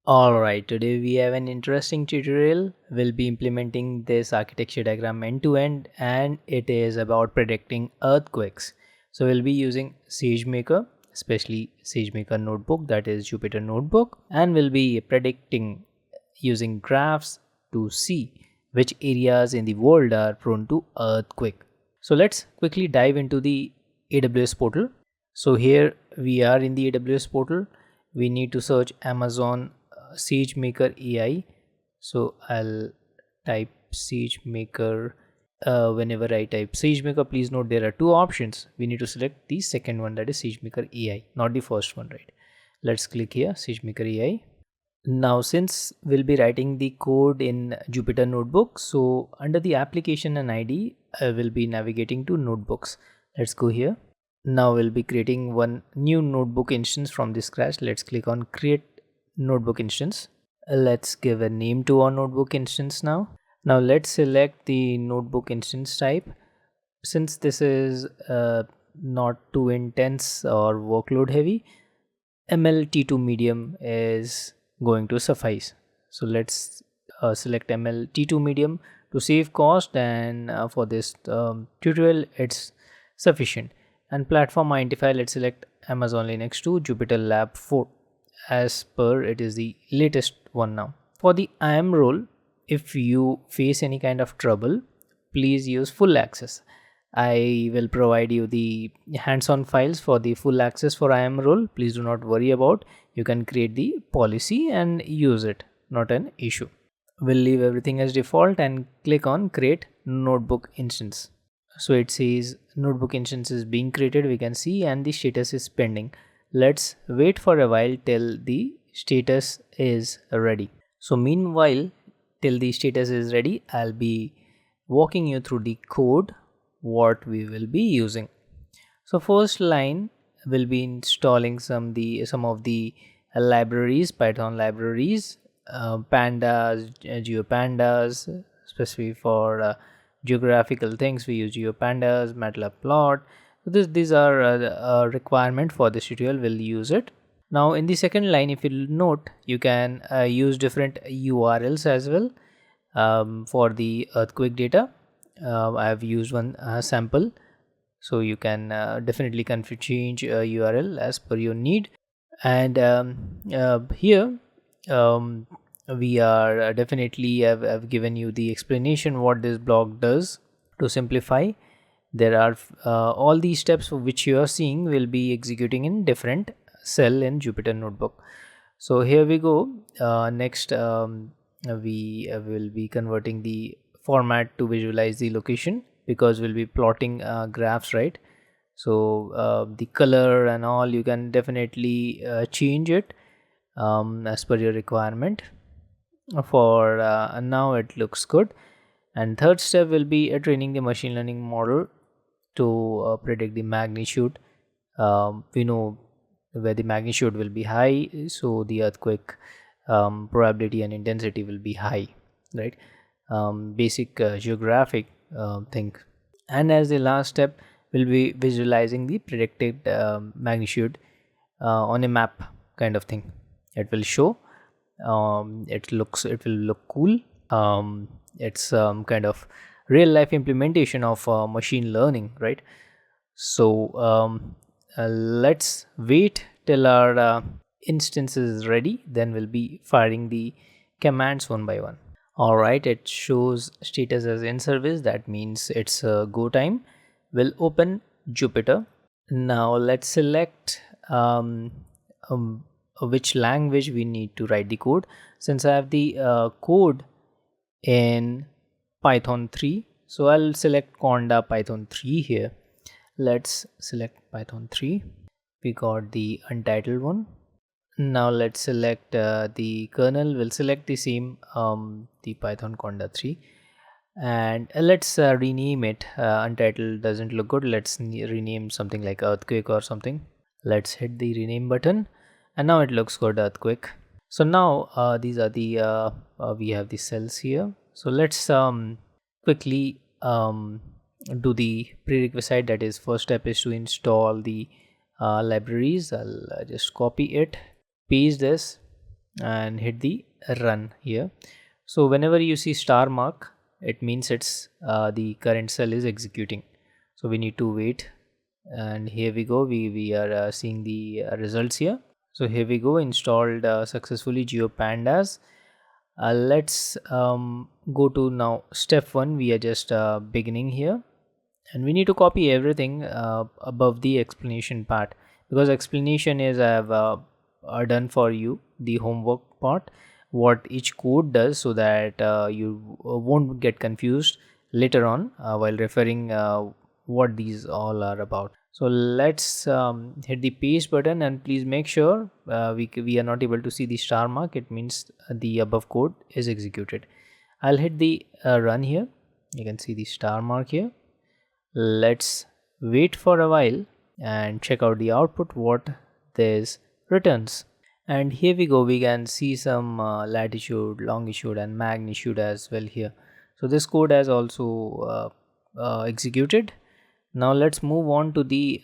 Alright, today we have an interesting tutorial. We'll be implementing this architecture diagram end to end, and it is about predicting earthquakes. So we'll be using SageMaker, especially SageMaker notebook, that is Jupyter notebook, and we'll be predicting using graphs to see which areas in the world are prone to earthquake. So let's quickly dive into the AWS portal. So here we are in the AWS portal. We need to search Amazon SageMaker AI. So I'll type SageMaker. Whenever I type SageMaker, please note there are two options. We need to select the second one, that is SageMaker AI, not the first one, right? Let's click here, SageMaker AI. Now, since we'll be writing the code in Jupyter Notebook, so under the application and ID, I will be navigating to notebooks. Let's go here. Now we'll be creating one new notebook instance from the scratch. Let's click on create notebook instance. Let's give a name to our notebook instance now. Now let's select the notebook instance type. Since this is not too intense or workload heavy, ML-T2 medium is going to suffice. So let's select ML-T2 medium to save cost, and for this tutorial it's sufficient. And platform identifier, let's select Amazon Linux 2 Jupyter Lab 4, as per it is the latest one now. For the IAM role, if you face any kind of trouble, please use full access. I will provide you the hands-on files for the full access for IAM role. Please do not worry about. You can create the policy and use it, not an issue. We'll leave everything as default and click on create notebook instance. So it says notebook instance is being created, we can see, and the status is pending. Let's wait for a while till the status is ready. So meanwhile, till the status is ready, I'll be walking you through the code what we will be using. So first line will be installing some of the libraries, Python libraries, pandas, GeoPandas, especially for geographical things. We use GeoPandas, Matplotlib. So these are a requirement for this tutorial. We'll use it. Now in the second line, if you note, you can use different URLs as well for the earthquake data. I have used one sample, so you can definitely change URL as per your need. And here we are definitely have given you the explanation what this block does. To simplify, there are all these steps which you are seeing will be executing in different cell in Jupyter Notebook. So here we go. Next we will be converting the format to visualize the location, because we'll be plotting graphs, right? So the color and all, you can definitely change it as per your requirement. For now it looks good. And third step will be training the machine learning model to predict the magnitude. We know where the magnitude will be high, so the earthquake probability and intensity will be high, right? Basic geographic thing. And as the last step, we'll be visualizing the predicted magnitude on a map kind of thing. It will show. It will look cool. It's kind of real life implementation of machine learning, right? So let's wait till our instance is ready, then we'll be firing the commands one by one. All right, it shows status as in service. That means it's go time. We'll open Jupyter. Now let's select which language we need to write the code. Since I have the code in Python 3, so I'll select Conda Python 3 here. Let's select Python 3. We got the untitled one. Now let's select the kernel. We'll select the same the Python Conda 3, and let's rename it. Untitled doesn't look good. Let's rename something like earthquake or something. Let's hit the rename button, and now it looks good, earthquake. So now these are the we have the cells here. So let's quickly do the prerequisite. That is, first step is to install the libraries. I'll just copy it, paste this, and hit the run here. So whenever you see star mark, it means it's the current cell is executing. So we need to wait, and here we go. We are seeing the results here. So here we go, installed successfully GeoPandas. Let's go to now step 1. We are just beginning here, and we need to copy everything above the explanation part, because explanation is I have done for you the homework part, what each code does, so that you won't get confused later on while referring what these all are about. So let's hit the paste button, and please make sure we are not able to see the star mark. It means the above code is executed. I'll hit the run here. You can see the star mark here. Let's wait for a while and check out the output, what this returns. And here we go, we can see some latitude, longitude and magnitude as well here. So this code has also executed. Now let's move on to the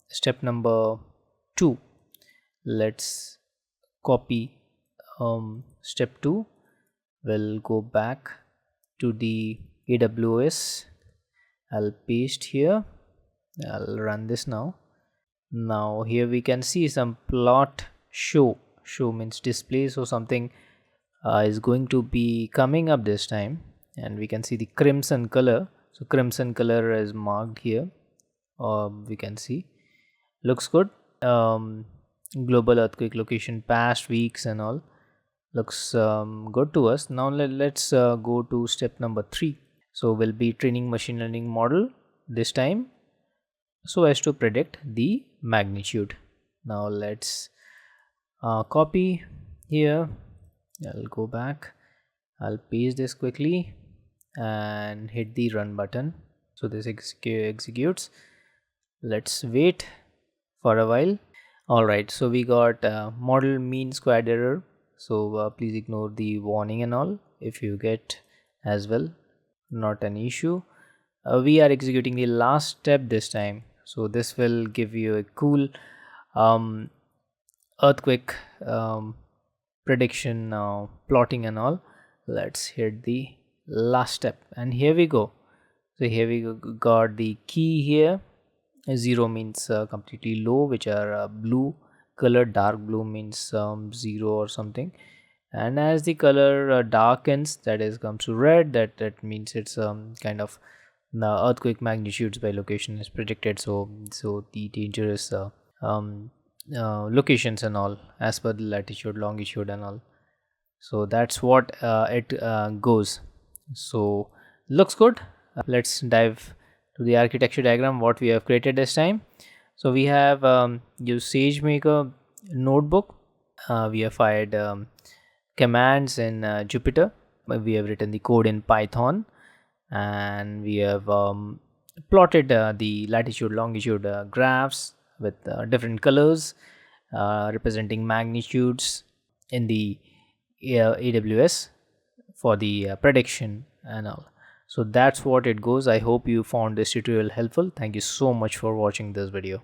step number 2. Let's copy step 2. We'll go back to the AWS. I'll paste here. I'll run this now. Now here we can see some plot show means display, so something is going to be coming up this time, and we can see the crimson color. So crimson color is marked here. We can see looks good. Global earthquake location, past weeks and all looks good to us. Now let's go to step number 3. So we'll be training machine learning model this time so as to predict the magnitude. Now let's copy here. I'll go back. I'll paste this quickly and hit the run button. So this executes. Let's wait for a while. Alright, so we got model mean squared error. So please ignore the warning and all if you get as well. Not an issue. We are executing the last step this time. So this will give you a cool earthquake prediction, plotting and all. Let's hit the last step, and here we go. So here we got the key here. 0 means completely low, which are blue color. Dark blue means 0 or something, and as the color darkens, that is comes to red, that means it's kind of the earthquake magnitudes by location is predicted. So the dangerous locations and all as per the latitude, longitude and all. So that's what it goes. So looks good. Let's dive to the architecture diagram what we have created this time. So we have used SageMaker notebook. We have fired commands in Jupyter. We have written the code in Python, and we have plotted the latitude, longitude graphs with different colors representing magnitudes in the AWS for the prediction and all. So that's what it goes. I hope you found this tutorial helpful. Thank you so much for watching this video.